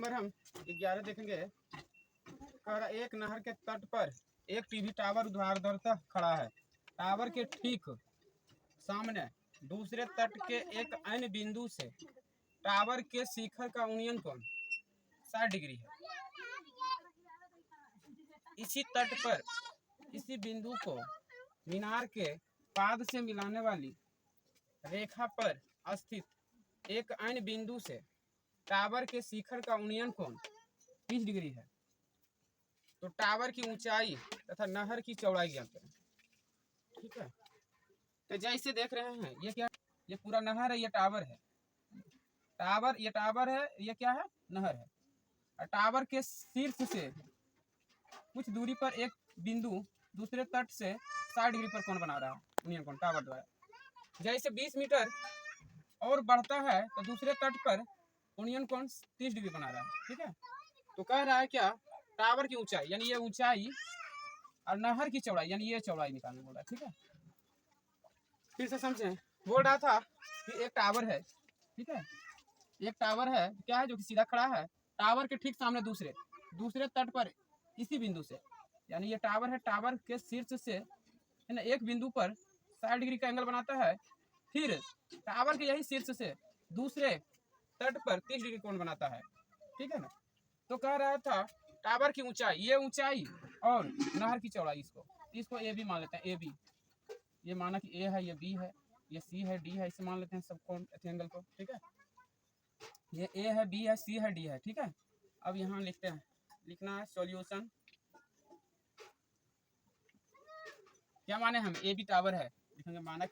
Number हम 11 देखेंगे। कह रहा एक नहर के तट पर एक टीवी टावर ऊर्ध्वाधर खड़ा है। टावर के ठीक सामने दूसरे तट के एक अन्य बिंदु से टावर के शिखर का उन्नयन कोण 60 डिग्री है। इसी तट पर इसी बिंदु को मीनार के पाद से मिलाने वाली रेखा पर स्थित एक अन्य बिंदु से टावर के शिखर का उन्नयन कोण 30 डिग्री है। तो टावर की ऊंचाई तथा नहर की चौड़ाई ज्ञात करें। ठीक है, तो जैसे देख रहे हैं ये क्या, ये पूरा नहर है, ये टावर है। टावर, ये टावर है, ये क्या है, नहर है। और टावर के शीर्ष से कुछ दूरी पर एक बिंदु दूसरे तट से 60 डिग्री पर कोण बना रहा है, उन्नयन कोण टावर द्वारा। जैसे 20 मीटर और बढ़ता है तो दूसरे तट पर उन्नयन कोण 30 डिग्री बना रहा है। ठीक है, तो कह रहा है क्या, टावर की ऊंचाई यानी ये ऊंचाई और नहर की चौड़ाई यानी ये चौड़ाई निकालने बोल रहा है। ठीक है, फिर से समझें। बोल रहा था कि एक टावर है, ठीक है, एक टावर है, क्या है, जो कि सीधा खड़ा है। टावर के ठीक सामने दूसरे तट पर इसी बिंदु से, यानी ये टावर है, टावर के शीर्ष से है ना एक बिंदु पर 60 डिग्री का एंगल बनाता है। फिर टावर के यही शीर्ष से दूसरे तट पर 30 डिग्री कोण बनाता है। ठीक है ना, तो कह रहा था टावर की ऊंचाई, ये ऊंचाई और नहर की चौड़ाई, इसको ए बी मान लेते हैं। ए बी, ये माना कि ए है, ये बी है, ये सी है, डी है, इसे मान लेते हैं सब कोण एंगल को। ठीक है, ये ए है, बी है, सी है, डी है। ठीक है, अब यहाँ लिखते हैं, लिखना है सॉल्यूशन। क्या माने हम, ए बी टावर है, लिखेंगे माना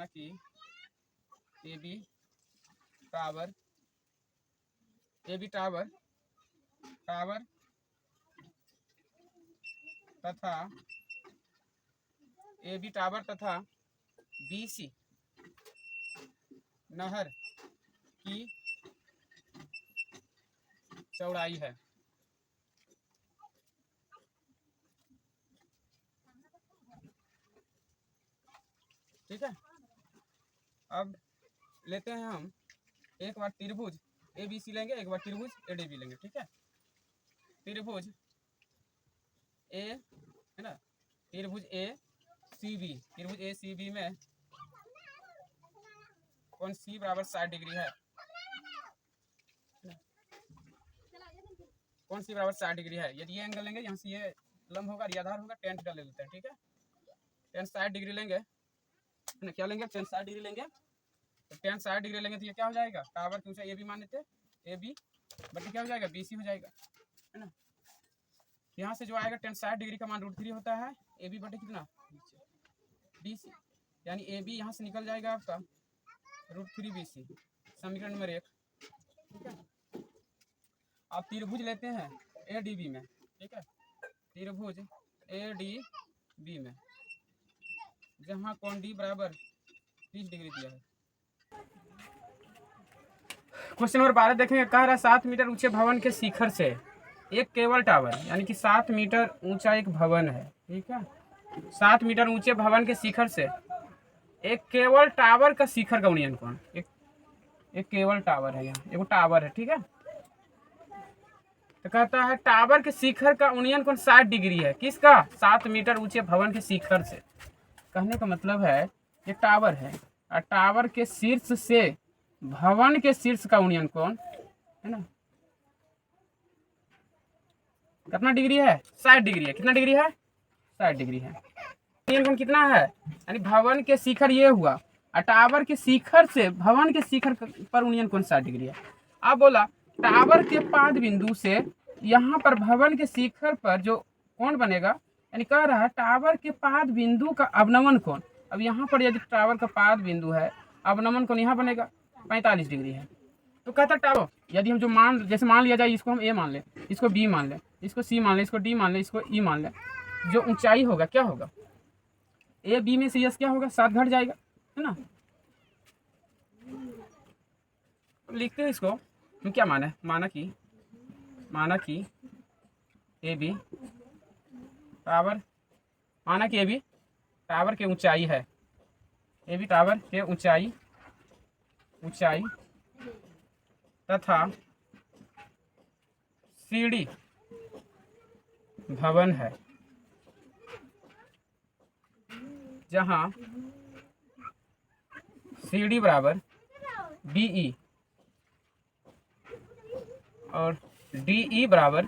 कि A B tower, A B tower तथा ए बी टावर तथा बी सी नहर की चौड़ाई है। ठीक है, अब लेते हैं हम एक बार त्रिभुज ए बी सी लेंगे, एक बार त्रिभुज ए डी बी लेंगे। ठीक है, त्रिभुज ए है ना, त्रिभुज ए सी बी, त्रिभुज ए सी बी में कोण सी बराबर 60 डिग्री है। कौन सी बराबर 60 डिग्री है। यदि ये एंगल लेंगे, यहाँ से ये लंब होगा, ये आधार होगा, टेन थीटा ले लेते हैं। ठीक है, टेन 60 डिग्री लेंगे ना, क्या लेंगे, टेन 60 डिग्री लेंगे। तो टेन 60 डिग्री लेंगे तो ये क्या हो जाएगा, टावर की ऊंचाई ए बी मान लेते हैं, ए बी बट क्या हो जाएगा, बी सी हो जाएगा, है ना। यहाँ से जो आएगा टेन 60 डिग्री का मान √3 होता है, ए बी बटे कितना, बी सी, यानी ए बी यहाँ से निकल जाएगा आपका √3 बी सी, समीकरण नंबर 1। ठीक है, आप त्रिभुज लेते हैं ए डी बी में। ठीक है, त्रिभुज ए डी बी में जहाँ कोण डी बराबर 30 डिग्री दिया है। क्वेश्चन नंबर 12 देखेंगे। कह रहा है 7 मीटर ऊंचे भवन के शिखर से एक केबल टावर, यानी कि 7 मीटर ऊंचा एक भवन है। ठीक है, 7 मीटर ऊंचे भवन के शिखर से एक केबल टावर का शिखर का उन्नयन कोण, एक केबल टावर है, यहाँ एक टावर है। ठीक है, तो कहता है टावर के शिखर का उन्नयन कोण 60 डिग्री है। किसका, 7 मीटर ऊंचे भवन के शिखर से। कहने का मतलब है ये टावर है और टावर के शीर्ष से भवन के शीर्ष का उन्नयन कोण है ना, कितना डिग्री है, 60 डिग्री है। कितना डिग्री है, 60 डिग्री है। उन्नयन कोण कितना है, यानी भवन के शिखर ये हुआ और टावर के शिखर से भवन के शिखर पर उन्नयन कोण 60 डिग्री है। अब बोला टावर के पाद बिंदु से यहाँ पर भवन के शिखर पर जो कोण बनेगा, यानी कह रहा है टावर के पाद बिंदु का अवनमन कोण। अब यहाँ पर यदि टावर का पाद बिंदु है, अवनमन कोण यहाँ बनेगा 45 डिग्री है। तो कहता टावर, यदि हम जो जैसे मान लिया जाए, इसको हम ए मान लें, इसको बी मान लें, इसको सी मान लें, इसको डी मान लें, इसको ई मान लें, जो ऊंचाई होगा क्या होगा, ए बी में से यस क्या होगा, 7 घट जाएगा, है ना। लिखते हैं इसको, हम क्या माना है, माना कि ए बी टावर, माना कि ए बी टावर की ऊंचाई है, ए बी टावर के ऊंचाई तथा सीढ़ी भवन है जहां सीढ़ी बराबर BE और DE बराबर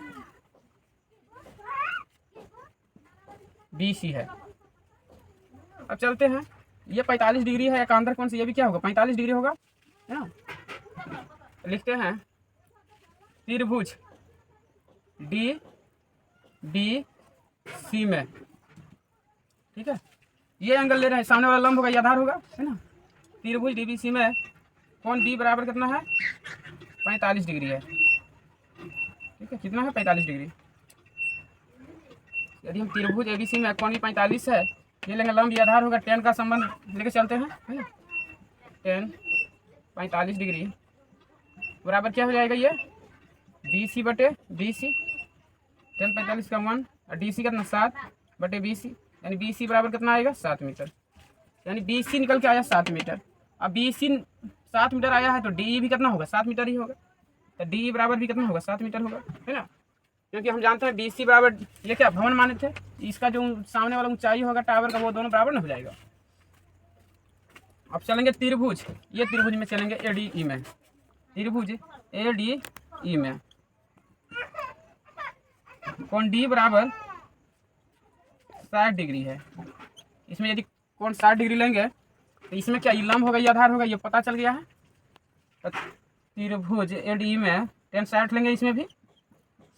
BC है। अब चलते हैं, ये 45 डिग्री है, एकांतर कोण से ये भी क्या होगा 45 डिग्री होगा, है ना। लिखते हैं त्रिभुज DBC में, ठीक है, ये एंगल ले रहे हैं, सामने वाला लंब होगा, ये आधार होगा, है ना। त्रिभुज DBC में कोण B बराबर कितना है 45 डिग्री है, ठीक है, कितना है 45 डिग्री। यदि हम त्रिभुज ABC में कोण भी 45 है, ये लेंगे लंब, ये आधार होगा, tan का संबंध लेके चलते हैं, है ना। tan 45 डिग्री बराबर क्या हो जाएगा, ये BC बटे BC, tan 45 का 1 और DC कितना 7 बटे BC, यानी BC बराबर कितना आएगा 7 मीटर, यानी BC निकल के आया 7 मीटर। अब BC 7 मीटर आया है तो DE भी कितना होगा 7 मीटर ही होगा, तो DE बराबर भी कितना होगा 7 मीटर होगा, है ना। क्योंकि हम जानते हैं BC बराबर, ये क्या भवन माने थे, इसका जो सामने वाला ऊंचाई होगा टावर का वो दोनों बराबर ना हो जाएगा। अब चलेंगे त्रिभुज, ये त्रिभुज में चलेंगे ADE में, त्रिभुज ADE में कोण D बराबर 60 डिग्री है। इसमें यदि कोण 60 डिग्री लेंगे तो इसमें क्या ये लंब होगा, ये आधार होगा, ये पता चल गया है। तो त्रिभुज ADE में tan 60 लेंगे, इसमें भी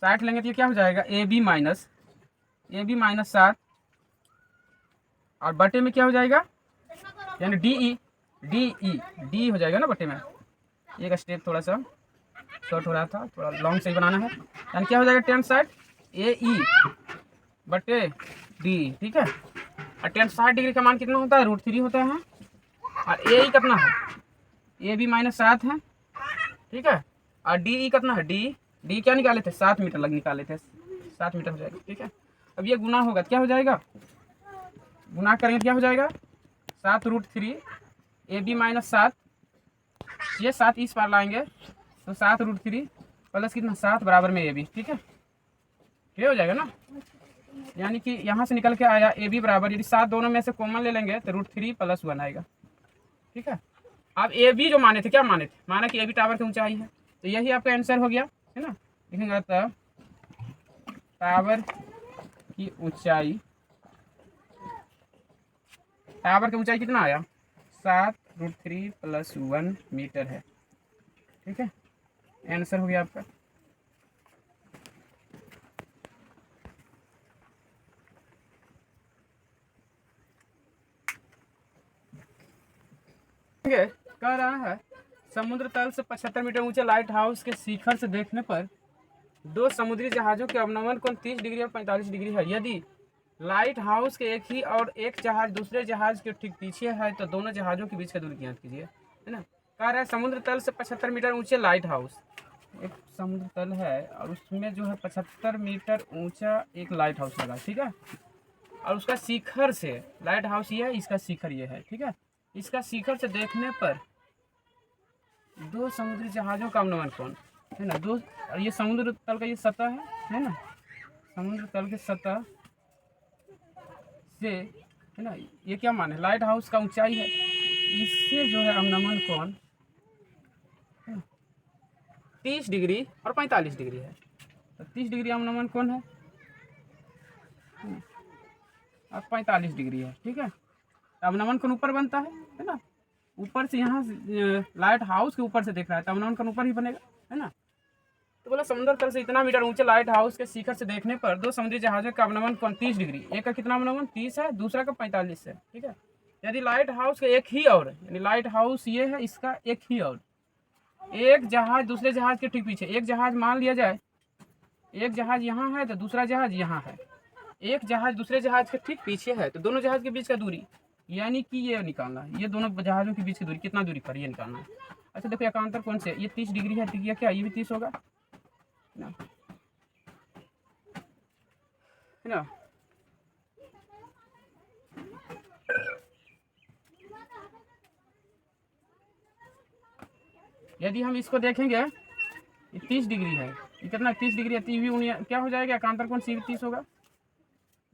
60 लेंगे तो ये क्या हो जाएगा AB माइनस 7 और बटे में क्या हो जाएगा, यानी DE हो जाएगा ना बटे में। एक स्टेप थोड़ा सा शॉर्ट हो रहा था, थोड़ा लॉन्ग सही बनाना है, यानी क्या हो जाएगा tan 60 AE बटे DE, ठीक है। और tan 60 डिग्री का मान कितना होता है √3 होता है, और AE कितना है AB माइनस 7 है, ठीक है। और DE कितना है D क्या निकाले थे 7 मीटर लग निकाले थे, 7 मीटर हो जाएगा, ठीक है। अब ये गुना होगा, क्या हो जाएगा, गुना करेंगे क्या हो जाएगा 7√3 AB माइनस 7, ये 7 इस पार लाएंगे तो 7√3 प्लस कितना 7 बराबर में AB, ठीक है, ये हो जाएगा ना। यानी कि यहाँ से निकल के आया AB बराबर, यदि 7 दोनों में से कॉमन ले लेंगे तो √3 + 1 आएगा, ठीक है। अब AB जो माने थे, क्या माने थे, माना कि AB टावर की ऊंचाई है, तो यही आपका आंसर हो गया, है ना। लिखेंगे तब टावर की ऊंचाई, टावर की ऊंचाई कितना आया 7√3 + 1 मीटर है, ठीक है, आंसर हो गया आपका। कह रहा है समुद्र तल से 75 मीटर ऊंचे लाइट हाउस के शिखर से देखने पर दो समुद्री जहाजों के अवनमन कोण 30 डिग्री और 45 डिग्री है। यदि लाइट हाउस के एक ही और एक जहाज दूसरे जहाज के ठीक पीछे है तो दोनों जहाजों के बीच का दूरी ज्ञात कीजिए, है ना। कह रहा है समुद्र तल से 75 मीटर ऊंचे लाइट हाउस, एक समुद्र तल है और उसमें जो है 75 मीटर ऊंचा एक लाइट हाउस लगा, ठीक है। और उसका शिखर से, लाइट हाउस ये है, इसका शिखर ये है, ठीक है। इसका शिखर से देखने पर दो समुद्री जहाजों का अवनमन कोण, है ना, दो, और ये समुद्र तल का ये सतह है ना, समुद्र तल के सतह से, है ना, ये क्या माने लाइट हाउस का ऊंचाई है, इससे जो है अवनमन कोण 30 डिग्री और 45 डिग्री है। तो 30 डिग्री अवनमन कोण है और 45 डिग्री है, ठीक है। तो अवनमन कोण ऊपर बनता है ना, ऊपर से यहाँ लाइट हाउस के ऊपर से देख रहा है तो अवनमन कोण ऊपर ही बनेगा, है ना। तो बोला समुद्र तल से इतना मीटर ऊंचे लाइट हाउस के शिखर से देखने पर दो समुद्री जहाजों का अवनमन कोण 30 डिग्री, एक का कितना अवनमन 30 है, दूसरा का 45 है, ठीक है। यदि लाइट हाउस का एक ही और, यानी लाइट हाउस ये है, इसका एक ही और, एक जहाज दूसरे जहाज के ठीक पीछे, एक जहाज मान लिया जाए, एक जहाज यहाँ है तो दूसरा जहाज यहाँ है, एक जहाज दूसरे जहाज के ठीक पीछे है तो दोनों जहाज के बीच का दूरी, यानी कि ये निकालना है, ये दोनों जहाजों के बीच की दूरी कितना दूरी पर ये निकालना है। अच्छा देखो एकांतर कोण से ये 30 डिग्री है, ये क्या ये भी 30 होगा ना, है ना। यदि हम इसको देखेंगे ये 30 डिग्री है, ये कितना 30 डिग्री है, क्या हो जाएगा, एकांतर कोण सी भी 30 होगा।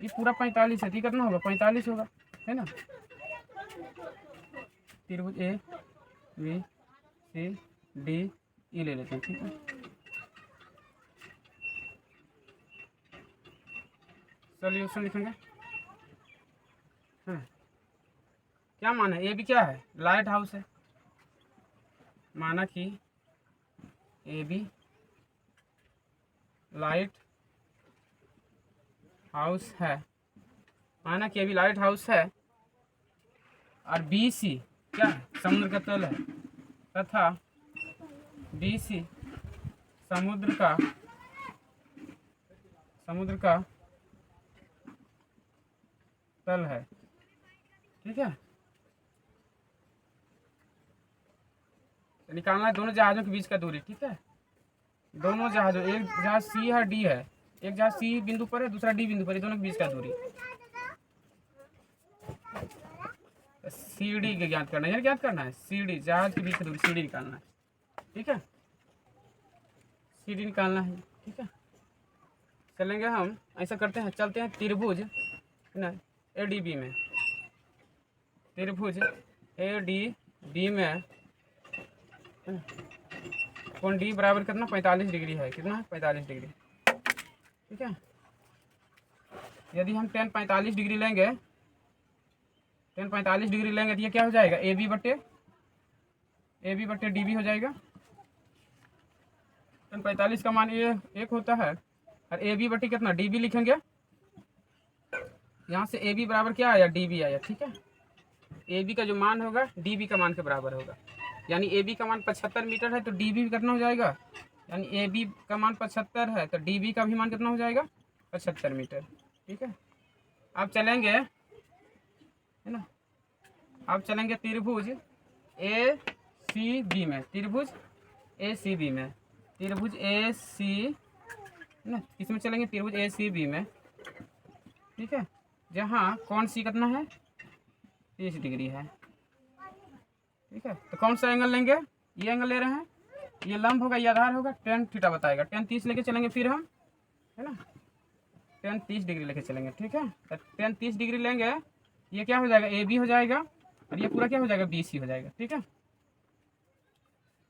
ये पूरा 45 है, तो कितना होगा 45 होगा, है ना। त्रिभुज A B C D E ले लेते हैं, ठीक है। सॉल्यूशन लिखेंगे। क्या माना है, ए बी क्या है, लाइट हाउस है। माना कि ए बी लाइट हाउस है, माना कि ए बी लाइट हाउस है, और बी सी क्या है, समुद्र का तल है, तथा बी सी समुद्र का तल है, ठीक है। तो निकालना है दोनों जहाज़ों के बीच का दूरी, ठीक है। दोनों जहाज़ों, एक जहाज सी है डी है, एक जहाज सी बिंदु पर है, दूसरा डी बिंदु पर है, दोनों के बीच का दूरी सी डी के ज्ञात करना है, ज्ञात करना है सी डी, जहाज के बीच की दूरी सी डी निकालना है, ठीक है। सी डी निकालना है, ठीक है। चलेंगे हम, ऐसा करते हैं, चलते हैं त्रिभुज ना ए डी बी में, त्रिभुज ए डी बी में कोण डी बराबर कितना 45 डिग्री है, कितना 45 डिग्री, ठीक है। यदि हम tan 45 डिग्री लेंगे, tan 45 डिग्री लेंगे तो ये क्या हो जाएगा, ए बी बट्टे डी बी हो जाएगा। tan 45 का मान ये 1 होता है, और ए बी बट्टे कितना डी बी लिखेंगे, यहाँ से ए बी बराबर क्या आया, डी बी आया, ठीक है। ए बी का जो मान होगा डी बी का मान के बराबर होगा, यानी ए बी का मान 75 मीटर है, तो डी बी कितना हो जाएगा, यानी ए बी का मान 75 है, तो डी बी का भी मान कितना हो जाएगा 75 मीटर, ठीक है। अब चलेंगे, है ना, अब चलेंगे त्रिभुज ए सी बी में, त्रिभुज ए सी बी में, त्रिभुज ए सी ना, किसमें चलेंगे, त्रिभुज ए सी बी में, ठीक है। जहाँ कौन सी कितना है 30 डिग्री है, ठीक है। तो कौन सा एंगल लेंगे, ये एंगल ले रहे हैं, ये लंब होगा, ये आधार होगा, tan थीटा बताएगा, tan 30 लेके चलेंगे फिर हम, है ना, tan 30 डिग्री लेके चलेंगे, ठीक है। तो tan 30 डिग्री लेंगे, ये क्या हो जाएगा, ए बी हो जाएगा, और ये पूरा क्या हो जाएगा, बी सी हो जाएगा, ठीक है।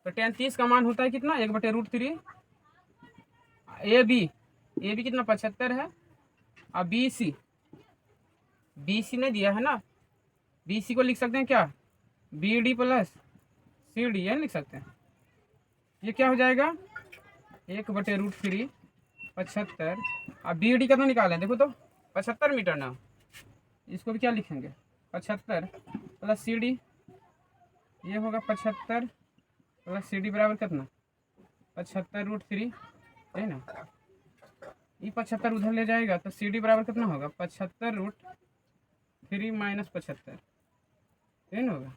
तो tan 30 का मान होता है कितना, 1/√3, ए बी कितना 75 है, और बी सी ने दिया है ना, बी सी को लिख सकते हैं क्या, B D plus C D, लिख सकते हैं। ये क्या हो जाएगा 1/√3 75, और बी डी कितना निकालें, देखो तो 75 मीटर ना, इसको भी क्या लिखेंगे 75 प्लस सी डी, ये होगा 75 प्लस सी डी बराबर कितना 75√3, है ना। ये 75 उधर ले जाएगा, तो सी डी बराबर कितना होगा 75√3 माइनस 75, है ना, होगा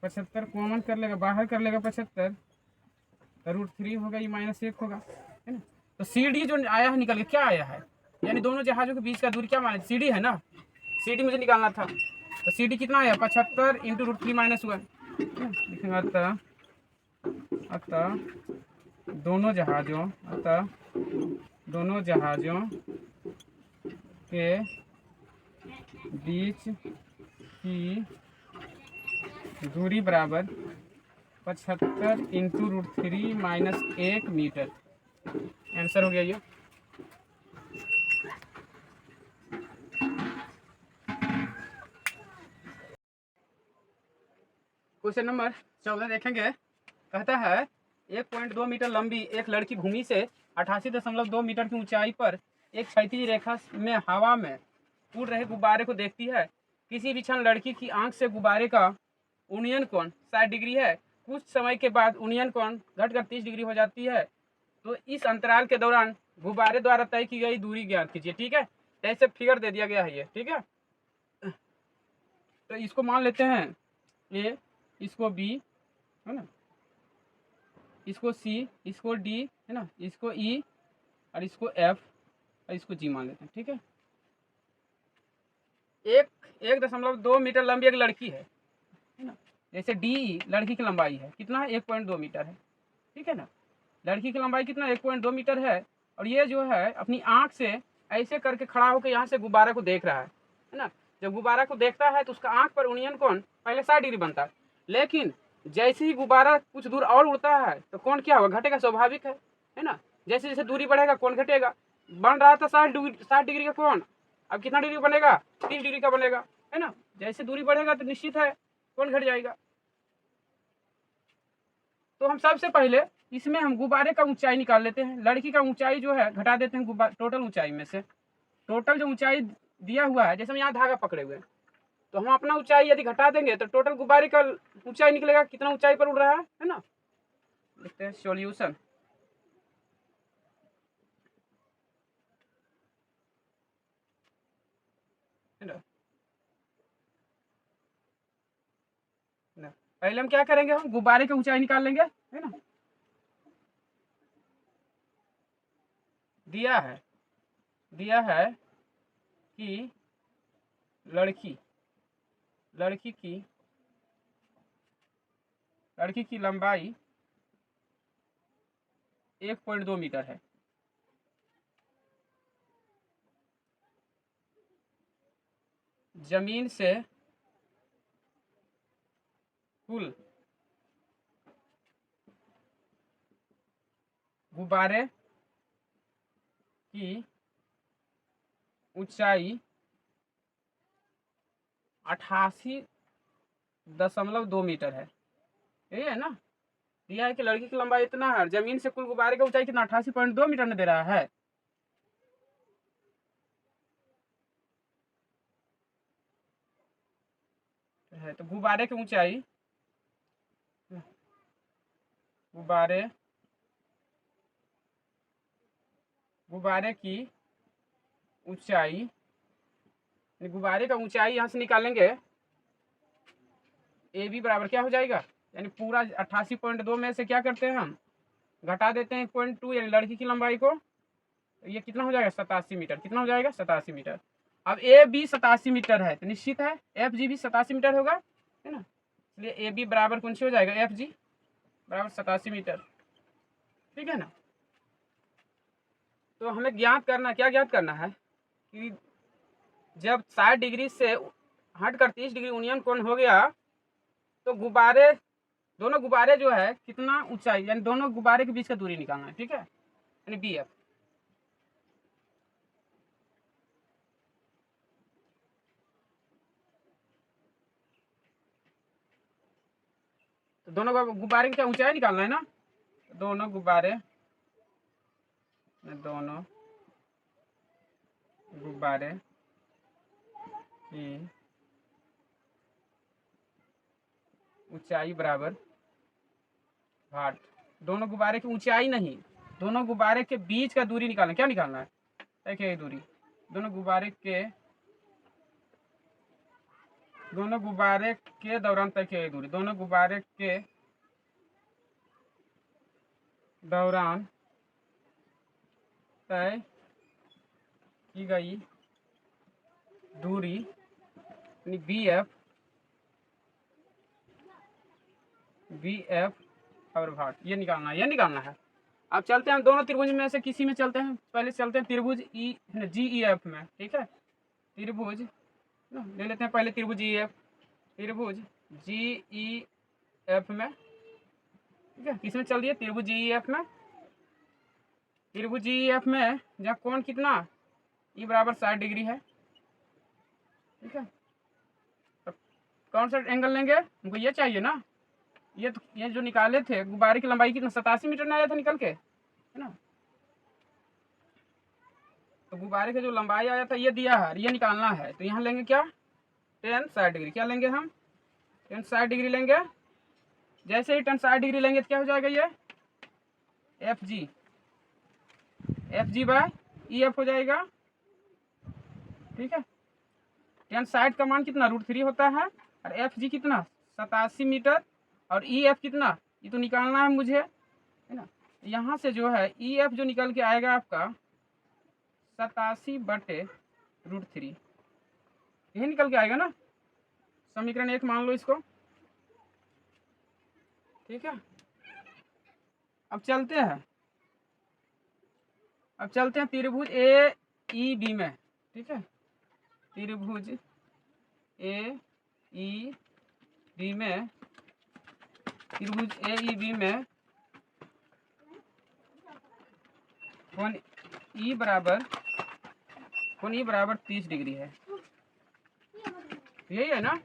75 कॉमन कर लेगा, बाहर कर लेगा 75, तो √3 होगा, ये -1 होगा, है ना। तो सी डी जो आया है निकल के क्या आया है, यानी दोनों जहाज़ों के बीच का दूरी क्या माना, सी डी है ना, सी डी मुझे निकालना था, तो सी डी कितना आया 75 × √3 - 1 लिखेंगे। अतः दोनों जहाज़ों के बीच की दूरी बराबर 75 × √3 - 1 मीटर, आंसर हो गया ये। क्वेश्चन नंबर 14 देखेंगे, कहता है 1.2 मीटर लंबी एक लड़की भूमि से 88.2 मीटर की ऊंचाई पर एक क्षैतिज रेखा में हवा में उड़ रहे गुब्बारे को देखती है। किसी भी क्षण लड़की की आंख से गुब्बारे का उन्नयन कोण 60 डिग्री है, कुछ समय के बाद उन्नयन कोण घटकर 30 डिग्री हो जाती है, तो इस अंतराल के दौरान गुब्बारे द्वारा तय की गई दूरी ज्ञात कीजिए, ठीक है। ऐसे फिगर दे दिया गया है ये, ठीक है। तो इसको मान लेते हैं ए, इसको बी, है ना, इसको सी, इसको डी, है ना, इसको ई, और इसको एफ, और इसको जी मान लेते हैं, ठीक है। 1.2 मीटर लंबी एक लड़की है ना, जैसे डी लड़की की लंबाई है कितना है 1.2 मीटर है, ठीक है ना। लड़की की लंबाई कितना 1.2 मीटर है, और ये जो है अपनी आँख से ऐसे करके खड़ा होकर यहाँ से गुब्बारा को देख रहा है ना। जब गुब्बारा को देखता है तो उसका आँख पर यूनियन कोण पहले 60 डिग्री बनता है, लेकिन जैसे ही गुब्बारा कुछ दूर और उड़ता है तो कोण क्या होगा, घटेगा, स्वाभाविक है ना। जैसे जैसे दूरी बढ़ेगा कोण घटेगा। बन रहा था 60 डिग्री का कोण, अब कितना डिग्री बनेगा, 30 डिग्री का बनेगा, है ना। जैसे दूरी बढ़ेगा तो निश्चित है कोण घट जाएगा। तो हम सबसे पहले इसमें हम गुब्बारे का ऊंचाई निकाल लेते हैं। लड़की का ऊंचाई जो है घटा देते हैं टोटल ऊंचाई में से। टोटल जो ऊंचाई दिया हुआ है, जैसे हम यहाँ धागा पकड़े हुए हैं, तो हम अपना ऊंचाई यदि घटा देंगे तो टोटल गुब्बारे का ऊंचाई निकलेगा, कितना ऊंचाई पर उड़ रहा है ना। लिखते हैं सॉल्यूशन। पहले हम क्या करेंगे, हम गुब्बारे की ऊंचाई निकाल लेंगे, है ना। दिया है कि लड़की की लंबाई 1.2 मीटर है। जमीन से कुल गुब्बारे की ऊंचाई 88.2 मीटर है। यही है ना। दिया है कि लड़की की लंबाई इतना है, जमीन से कुल गुब्बारे का ऊंचाई कितना 88.2 मीटर में दे रहा है। तो गुब्बारे की ऊंचाई, गुब्बारे की ऊंचाई, गुब्बारे का ऊंचाई यहाँ से निकालेंगे, ए बी बराबर क्या हो जाएगा, यानी पूरा 88.2 में से क्या करते हैं हम, घटा देते हैं 1.2, यानी लड़की की लंबाई को, तो ये कितना हो जाएगा 87 मीटर। कितना हो जाएगा 87 मीटर। अब ए बी 87 मीटर है तो निश्चित है एफ जी भी 87 मीटर होगा, है ना। इसलिए ए बी बराबर कौन सी हो जाएगा, एफ जी बराबर 87 मीटर। ठीक है ना। तो हमें ज्ञात करना, क्या ज्ञात करना है कि जब 60 डिग्री से हट कर 30 डिग्री यूनियन कोण हो गया तो दोनों गुब्बारे जो है कितना ऊंचाई, यानी दोनों गुब्बारे के बीच का दूरी निकालना है। ठीक है, यानी बी एफ। तो दोनों गुब्बारे की क्या ऊंचाई निकालना है ना। दोनों गुब्बारे की ऊंचाई बराबर घाट। दोनों गुब्बारे की ऊंचाई नहीं, दोनों गुब्बारे के बीच का दूरी निकालना। क्या निकालना है, तय की दूरी। दोनों गुब्बारे के दौरान तय की दूरी। दोनों गुब्बारे के दौरान तय की गई दूरी बी एफ और भाट, ये निकालना है। अब चलते हैं दोनों त्रिभुज में से किसी में चलते हैं। पहले चलते हैं त्रिभुज जी ई एफ में। ठीक है, त्रिभुज ले लेते हैं पहले त्रिभुज जी ई एफ में। ठीक है, किस में चल रही है, त्रिभुज जी ई एफ में। त्रिभुज जी ई एफ में जहाँ कोण कितना, ई बराबर 60 डिग्री है। ठीक है, तो कौन सा एंगल लेंगे, हमको ये चाहिए ना। ये जो निकाले थे गुब्बारे की लंबाई कितना 87 मीटर में आया था निकल के, है ना। तो गुब्बारे की जो लंबाई आया था ये दिया है, ये निकालना है। तो यहाँ लेंगे क्या, tan 60 डिग्री। क्या लेंगे हम, tan 60 डिग्री लेंगे। जैसे ही tan 60 डिग्री लेंगे तो क्या हो जाएगा, ये F G by E F हो जाएगा। ठीक है, tan 60 का मान कितना √3 होता है, और एफ जी कितना 87 मीटर, और ई एफ कितना, ये तो निकालना है मुझे, है ना। यहाँ से जो है ई एफ जो निकल के आएगा आपका 87/√3, यही निकल के आएगा ना। समीकरण 1 मान लो इसको। ठीक है, अब चलते हैं अब चलते हैं त्रिभुज ए ई बी में, ठीक है। त्रिभुज ए ई बी में, त्रिभुज ए ई बी में कोण ई बराबर 30 डिग्री है। यही है ना।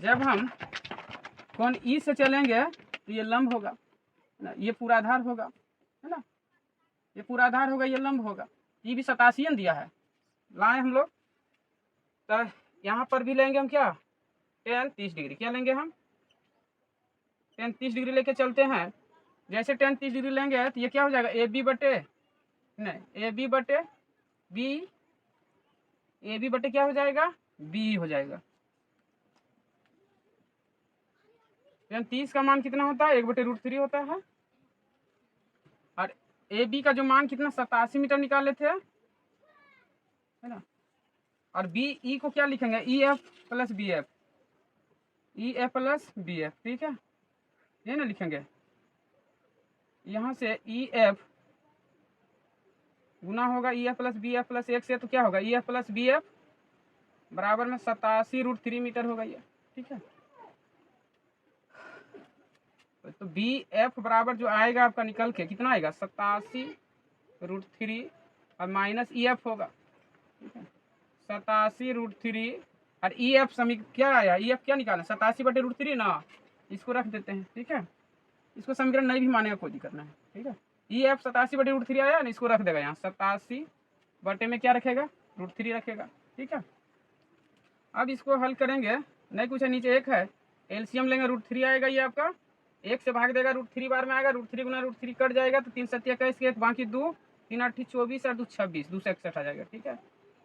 जब हम कोण ई से चलेंगे तो ये लंब होगा ना, ये पूरा आधार होगा, है ना, ये पूरा आधार होगा, ये लंब होगा। ये भी 87 दिया है, लाए हम लोग। तो यहाँ पर भी लेंगे हम क्या, tan 30 डिग्री। क्या लेंगे हम, tan 30 डिग्री लेके चलते हैं। जैसे tan 30 डिग्री लेंगे तो ये क्या हो जाएगा, ए बी बटे बी, ए बी बटे क्या हो जाएगा, बी हो जाएगा। tan 30 का मान कितना होता है, 1/√3 होता है। और ए बी का जो मान कितना, 87 मीटर निकाले थे, है ना। और बी ई को क्या लिखेंगे, E F plus B F, E F plus B F, ठीक है, ये ना लिखेंगे। यहाँ से ई एफ गुना होगा E F plus B F प्लस 1 से, तो क्या होगा, E F plus B F बराबर में 87√3 मीटर होगा ये, ठीक है। तो बी एफ बराबर जो आएगा आपका निकल के कितना आएगा, 87√3 और माइनस ई एफ होगा, ठीक है, 87√3। और ई एफ क्या आया, ई एफ क्या निकालें, 87/√3 ना, इसको रख देते हैं, ठीक है। इसको समीकरण नहीं भी मानेगा, कोई दिक्कत नहीं, ठीक है। ई एफ 87/√3 आया ना, इसको रख देगा यहाँ, 87 बटे में क्या रखेगा, √3 रखेगा, ठीक है। अब इसको हल करेंगे, नहीं कुछ है, नीचे 1 है, एलसीएम लेंगे, √3 आएगा, ये आपका 1 से भाग देगा, √3 बार में आएगा, √3 गुना √3 कट जाएगा, तो 3 7 21 के 1 बाकी 2, 3 8 24 और 2 26, 2 61 आ जाएगा, ठीक है।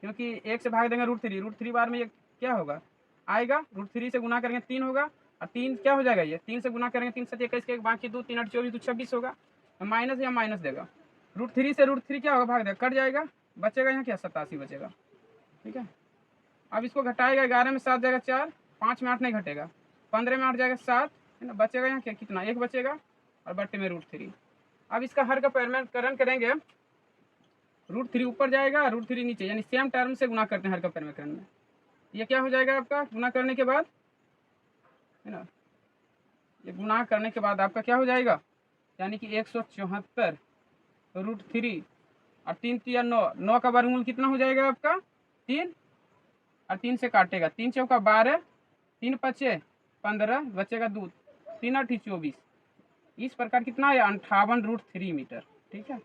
क्योंकि 1 से भाग देंगे √3 बार में ये क्या होगा, आएगा, √3 से गुना करेंगे 3 होगा, और 3 क्या हो जाएगा, ये 3 से गुना करेंगे, 3 7 21 के 1 बाकी 2, 3 8 24 2 26 होगा, माइनस या माइनस देगा, √3 से √3 क्या होगा, भाग देगा, कट जाएगा, बचेगा यहाँ क्या, 87 बचेगा, ठीक है। अब इसको घटाएगा, 11 में 7 जाएगा 4, 5 में 8 नहीं घटेगा, 15 में 8 जाएगा 7, है ना, बचेगा यहाँ क्या, कितना, 1 बचेगा, और बट्टे में √3। अब इसका हर का परिमेयकरण करेंगे, √3 ऊपर जाएगा, √3 नीचे, यानी सेम टर्म से गुना करते हैं हर का परिमेयकरण में। ये क्या हो जाएगा आपका, गुना करने के बाद, है ना, ये गुना करने के बाद आपका क्या हो जाएगा, यानी कि 174√3 और 3 3 9, 9 का वर्गमूल कितना हो जाएगा आपका, 3, और 3 से काटेगा, 3 चौका 12, 3 पचे 15, बचेगा 2, 3 8 24। इस प्रकार कितना आया, 58√3 मीटर, ठीक है।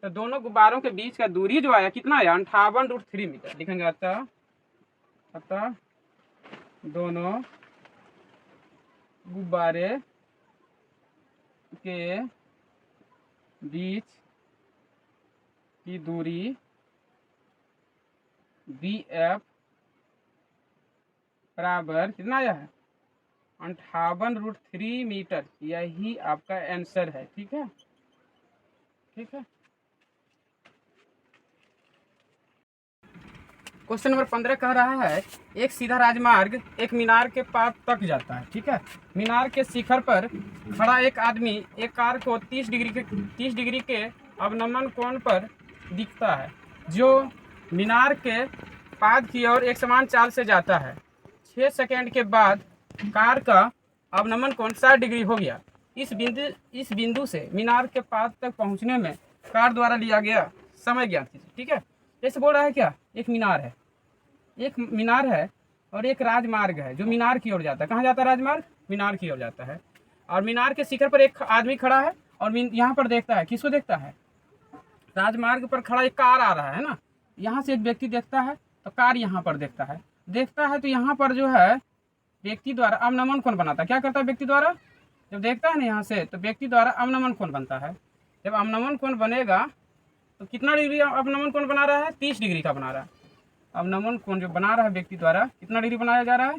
तो दोनों गुब्बारों के बीच का दूरी जो आया कितना आया, 58√3 मीटर लिखेंगे। अतः दोनों गुब्बारे के बीच की दूरी बी एफ बराबर कितना आया है, 58√3 मीटर। यही आपका आंसर है, ठीक है, ठीक है। क्वेश्चन नंबर 15 कह रहा है, एक सीधा राजमार्ग एक मीनार के पास तक जाता है, ठीक है। मीनार के शिखर पर खड़ा एक आदमी एक कार को 30 डिग्री के अवनमन कोण पर दिखता है, जो मीनार के पाद की ओर एक समान चाल से जाता है। 6 सेकंड के बाद कार का अवनमन कोण 60 डिग्री हो गया। इस बिंदु से मीनार के पाद तक पहुंचने में कार द्वारा लिया गया समय ज्ञात कीजिए, ठीक है। जैसे बोल रहा है क्या, एक मीनार है और एक राजमार्ग है जो मीनार की ओर जाता है। कहाँ जाता है राजमार्ग, मीनार की ओर जाता है। और मीनार के शिखर पर एक आदमी खड़ा है और यहाँ पर देखता है, किसको देखता है, राजमार्ग पर खड़ा एक कार आ रहा है ना, यहाँ से एक व्यक्ति देखता है तो कार यहाँ पर देखता है तो यहाँ पर जो है व्यक्ति द्वारा अवनमन कोण बनाता है। क्या करता है व्यक्ति द्वारा, जब देखता है ना यहाँ से, तो व्यक्ति द्वारा अवनमन कोण बनता है। जब अवनमन कोण बनेगा तो कितना डिग्री अवनमन कोण बना रहा है, 30 डिग्री का बना रहा है। अवनमन कोण जो बना रहा है व्यक्ति द्वारा, कितना डिग्री बनाया जा रहा है,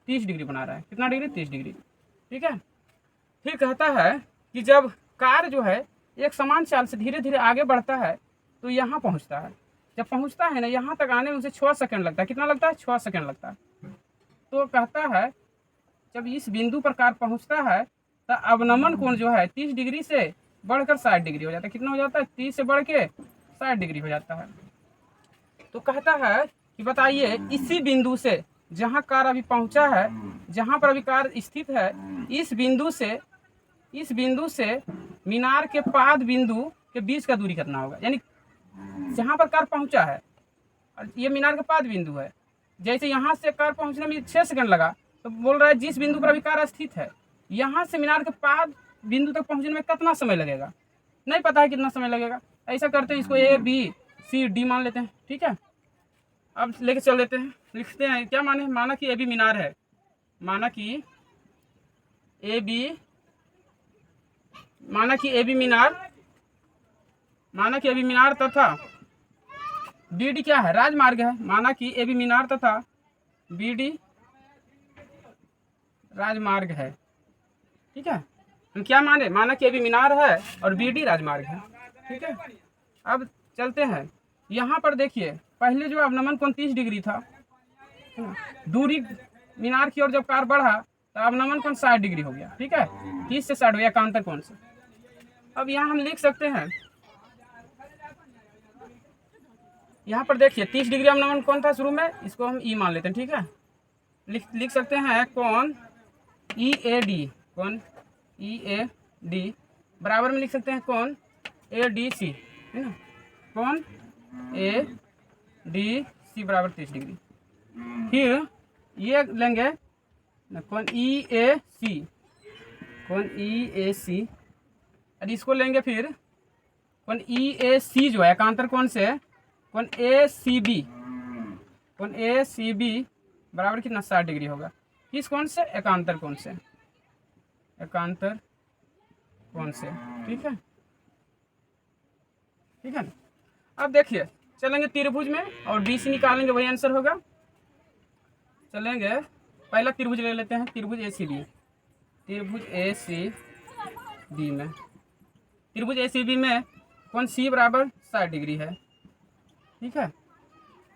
30 डिग्री बना रहा है। कितना डिग्री, 30 डिग्री, ठीक है। फिर कहता है कि जब कार जो है एक समान चाल से धीरे धीरे आगे बढ़ता है तो यहाँ पहुँचता है। जब पहुँचता है ना, यहाँ तक आने में उसे 6 सेकंड लगता है। कितना लगता है, 6 सेकंड लगता है। तो कहता है जब इस बिंदु पर कार पहुँचता है तो अवनमन कोण जो है 30 डिग्री से बढ़कर 60 डिग्री हो जाता है। कितना हो जाता है? 30 से बढ़ के 60 डिग्री हो जाता है। तो कहता है कि बताइए इसी बिंदु से जहाँ कार अभी पहुँचा है, जहाँ पर अभी कार स्थित है, इस बिंदु से मीनार के पाद बिंदु के बीच का दूरी कितना होगा। यानी जहाँ पर कार पहुँचा है और ये मीनार का पाद बिंदु है, जैसे यहाँ से कार पहुँचने में 6 सेकंड लगा, तो बोल रहा है जिस बिंदु पर अभी कार स्थित है, यहाँ से मीनार के पाद बिंदु तक पहुँचने में कितना समय लगेगा। नहीं पता है कितना समय लगेगा। ऐसा करते हैं, इसको A B C D मान लेते हैं। ठीक है, अब लेके चल देते हैं, लिखते हैं क्या माने। माना कि AB मीनार है, माना कि AB मीनार तथा BD क्या है? राजमार्ग है। माना कि AB मीनार तथा BD राजमार्ग है। ठीक है, हम क्या माने? माना कि AB मीनार है और BD राजमार्ग है। ठीक है, अब चलते हैं। यहाँ पर देखिए, पहले जो अवनमन कोण 30 डिग्री था, दूरी मीनार की ओर जब कार बढ़ा तो अवनमन कोण 60 डिग्री हो गया। ठीक है, 30 से 60 हो गया एकांतर कोण से। अब यहाँ हम लिख सकते हैं, यहाँ पर देखिए 30 डिग्री अवनमन कोण था शुरू में, इसको हम E मान लेते हैं। ठीक है, लिख सकते हैं कोण EAD बराबर में लिख सकते हैं कोण ADC, है ना। कोण ADC बराबर 30 डिग्री। फिर ये लेंगे कोण EAC, और इसको लेंगे फिर कोण EAC जो है एकांतर कोण से, कोण ACB बराबर कितना? 60 डिग्री होगा। किस कोण से? एकांतर कोण से, ठीक है, ना। अब देखिए चलेंगे त्रिभुज में और BC निकालेंगे, वही आंसर होगा। चलेंगे, पहला त्रिभुज ले लेते हैं, त्रिभुज ACB में कोण C बराबर 60 डिग्री है। ठीक है,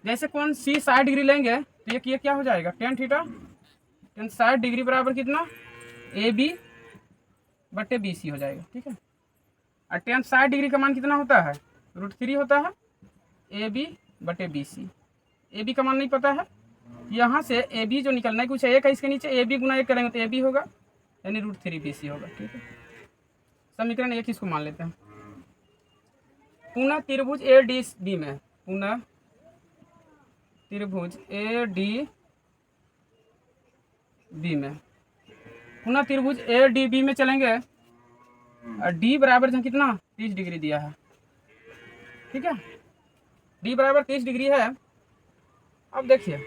जैसे कोण C 60 डिग्री लेंगे तो ये क्या हो जाएगा? tan थीटा, tan 60 डिग्री बराबर कितना? AB बटे BC हो जाएगा। ठीक है, और tan 60 डिग्री का मान कितना होता है? √3 होता है AB बटे BC। AB का मान नहीं पता है, यहाँ से AB जो निकलना है, कुछ एक है इसके नीचे, AB गुना 1 करेंगे तो AB होगा, यानी √3 BC होगा। ठीक है, समीकरण 1 इसको मान लेते हैं। पुनः त्रिभुज ADB में, त्रिभुज ADB में चलेंगे, और D बराबर जहाँ कितना? 30 डिग्री दिया है। ठीक है, D बराबर 30 डिग्री है। अब देखिए,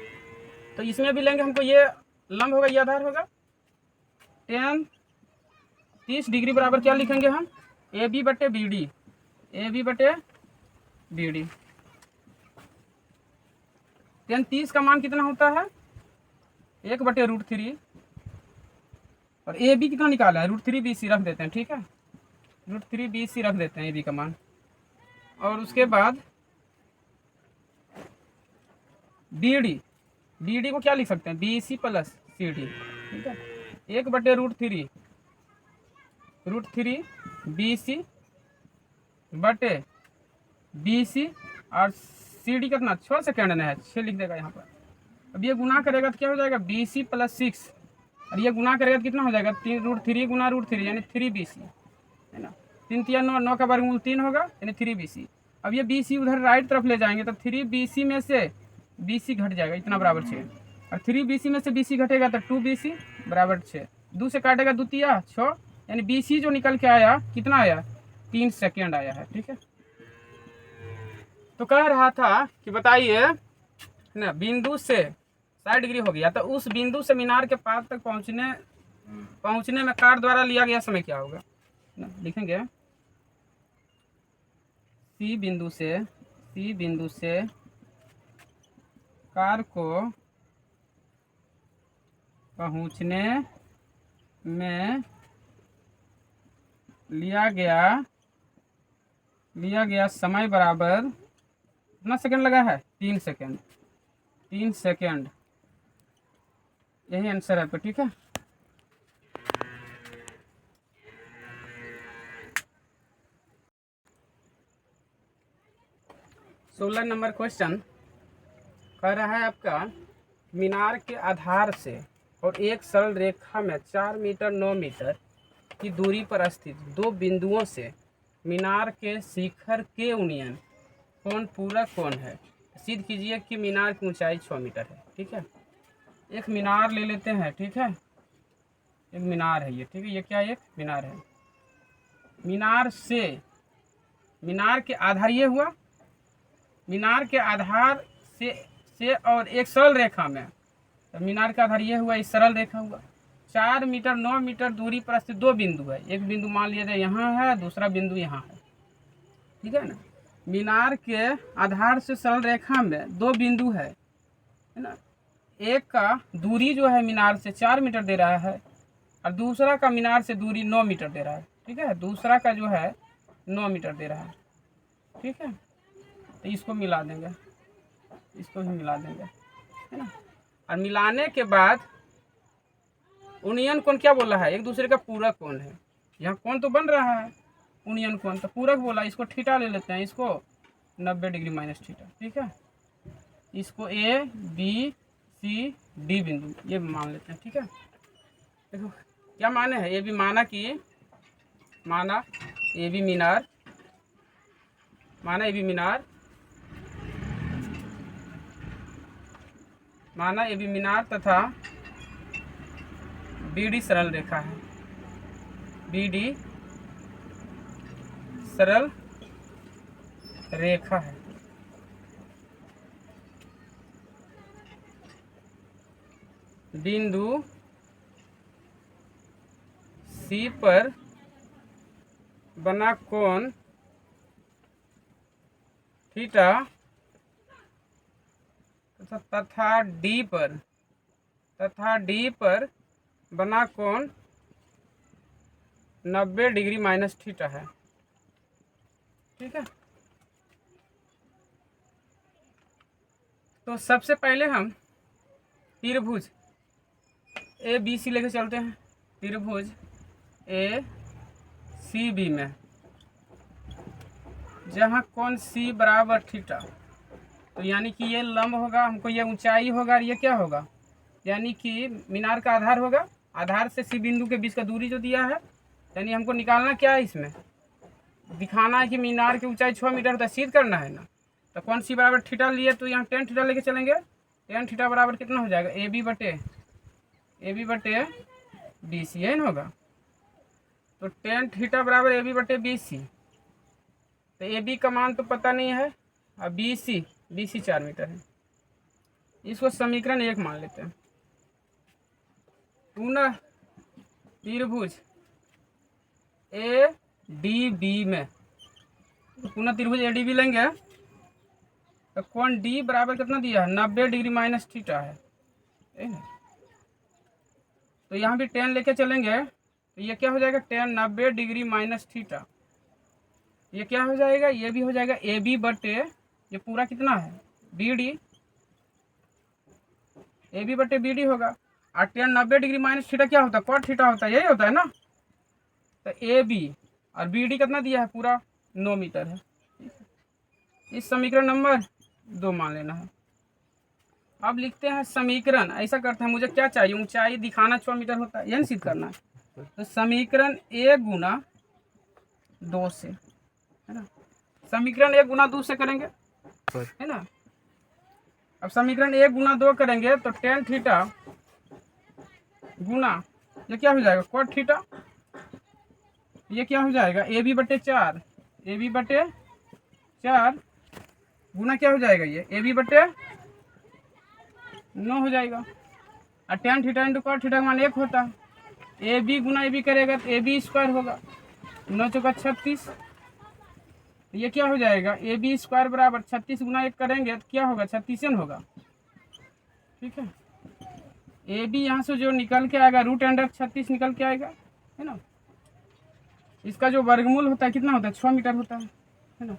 तो इसमें भी लेंगे, हमको ये लंब होगा, ये आधार होगा। tan 30 डिग्री बराबर क्या लिखेंगे हम? AB बटे BD। tan 30 का मान कितना होता है? 1 बटे √3, और AB कितना निकाला है? √3 BC रख देते हैं। ठीक है, √3 BC रख देते हैं AB का मान, और उसके बाद BD को क्या लिख सकते हैं? BC plus CD। ठीक है, 1 बटे √3 BC बटे BC, और CD कितना? 6 सेकेंड में है, 6 लिख देगा यहाँ पर। अब ये गुना करेगा तो क्या हो जाएगा? BC प्लस 6, और ये गुना करेगा तो कितना हो जाएगा? 3 गुना √3 यानी 3 BC, है ना। 3 3 9, 9 का वर्गमूल 3 होगा, यानी 3 BC। अब ये BC उधर राइट तरफ ले जाएंगे तो 3 BC में से BC घट जाएगा, इतना बराबर 6, और 3 BC में से BC घटेगा तो 2 BC बराबर 6। 2 से काटेगा 2 तिया 6, यानी BC जो निकल के आया कितना आया? 3 सेकेंड आया है। ठीक है, तो कह रहा था कि बताइए ना, बिंदु से 60 डिग्री हो गया, तो उस बिंदु से मीनार के पास तक पहुंचने में कार द्वारा लिया गया समय क्या होगा? ना लिखेंगे, C बिंदु से कार को पहुंचने में लिया गया समय बराबर कितना सेकंड लगा है? 3 सेकंड। यही आंसर है आपका। ठीक है, 16 नंबर क्वेश्चन कह रहा है आपका, मीनार के आधार से और एक सरल रेखा में 4 मीटर 9 मीटर की दूरी पर स्थित दो बिंदुओं से मीनार के शिखर के यूनियन कौन पूरक कौन है। सिद्ध कीजिए कि मीनार की ऊंचाई 6 मीटर है। ठीक है, एक मीनार ले लेते हैं। ठीक है, एक मीनार है ये। ठीक है, ये क्या एक मीनार है। मीनार से, मीनार के आधार ये हुआ, मीनार के आधार से और एक सरल रेखा में, तो मीनार का आधार ये हुआ, इस सरल रेखा हुआ। 4 मीटर 9 मीटर दूरी पर स्थित दो बिंदु है। एक बिंदु मान लिया जाए यहाँ है, दूसरा बिंदु यहाँ है। ठीक है ना। मीनार के आधार से सरल रेखा में दो बिंदु है ना। एक का दूरी जो है मीनार से 4 मीटर दे रहा है और दूसरा का मीनार से दूरी 9 मीटर दे रहा है। ठीक है, दूसरा का जो है 9 मीटर दे रहा है। ठीक है, तो इसको मिला देंगे, इसको भी मिला देंगे, है ना। और मिलाने के बाद यूनियन कोण क्या बोला है, एक दूसरे का पूरक कोण है। यहाँ कोण तो बन रहा है यूनियन कोण, तो पूरक बोला, इसको थीटा ले लेते हैं, इसको 90 डिग्री माइनस थीटा। ठीक है, इसको ए बी सी डी बिंदु ये मान लेते हैं। ठीक है, देखो क्या माने है, ये भी माना कि माना ए बी मीनार, माना ए बी मीनार, माना ए बी मीनार तथा बी डी सरल रेखा है। बी डी सरल रेखा है। बिंदु सी पर बना कोण थीटा तथा डी पर बना कोण 90 डिग्री माइनस थीटा है। ठीक है, तो सबसे पहले हम त्रिभुज ए बी सी लेके चलते हैं। त्रिभुज ए सी बी में जहाँ कोण सी बराबर थीटा, तो यानी कि ये लंब होगा, हमको ये ऊंचाई होगा और ये क्या होगा, यानी कि मीनार का आधार होगा। आधार से सी बिंदु के बीच का दूरी जो दिया है, यानी हमको निकालना क्या है, इसमें दिखाना है कि मीनार की ऊंचाई 6 मीटर होता है, सिद्ध करना है ना। तो कौन सी बराबर थीटा लिए, तो यहाँ tan थीटा लेके चलेंगे। tan थीटा बराबर कितना हो जाएगा, ए बी बटे बी सी, है ना होगा। तो tan थीटा बराबर ए बी बटे बी सी, तो ए बी का मान तो पता नहीं है और बी सी 4 मीटर है। इसको समीकरण 1 मान लेते हैं। पुनः त्रिभुज ए डी बी में, तो पुनः त्रिभुज ए डी बी लेंगे तो कोण डी बराबर कितना दिया है, 90 डिग्री माइनस थीटा है। तो यहाँ भी tan लेके चलेंगे, तो ये क्या हो जाएगा, tan 90 डिग्री माइनस थीटा। ये क्या हो जाएगा, ये भी हो जाएगा ए बी बटे, ये पूरा कितना है बी डी, ए बी बटे बी डी होगा। और tan 90 डिग्री माइनस थीटा क्या होता है, cot थीटा होता है, यही होता है ना। तो ए बी और बी डी कितना दिया है, पूरा 9 मीटर है। इस समीकरण नंबर 2 मान लेना है। अब लिखते हैं समीकरण, ऐसा करते हैं, मुझे क्या चाहिए, ऊंचाई दिखाना 6 मीटर होता है, यह सिद्ध करना है। तो समीकरण 1 गुना 2 से, है ना, समीकरण 1 गुना 2 से करेंगे, है ना। अब समीकरण 1 गुना 2 करेंगे तो tan थीटा गुना ये क्या हो जाएगा, cot थीटा, ये क्या हो जाएगा ए बी बटे 4, ए बी बटे 4 गुना क्या हो जाएगा, ये ए बी बटे 9 हो जाएगा। और tan theta into cot theta का मान 1 होता है। A B Guna A B करेगा तो ए बी स्क्वायर होगा, 9 चौका 36, ये क्या हो जाएगा, ए बी स्क्वायर बराबर 36 गुना 1 करेंगे तो क्या होगा, 36 होगा। ठीक है, ए बी यहाँ से जो निकल के आएगा √36 निकल के आएगा, है ना। इसका जो वर्गमूल होता है कितना होता है, 6 मीटर होता है ना।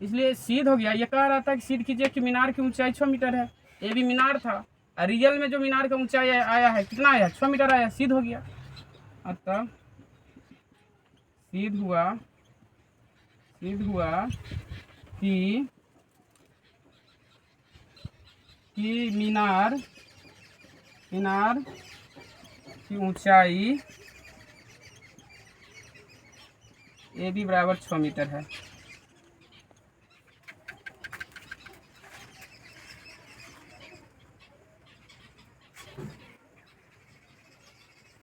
इसलिए सिद्ध हो गया। ये कह रहा था कि सिद्ध कीजिए कि मीनार की ऊंचाई 6 मीटर है। ए बी मीनार था, रियल में जो मीनार का ऊंचाई आया है कितना आया, 6 मीटर आया, सिद्ध हो गया। अतः सिद्ध हुआ कि कि मीनार की ऊंचाई AB बराबर 6 मीटर है।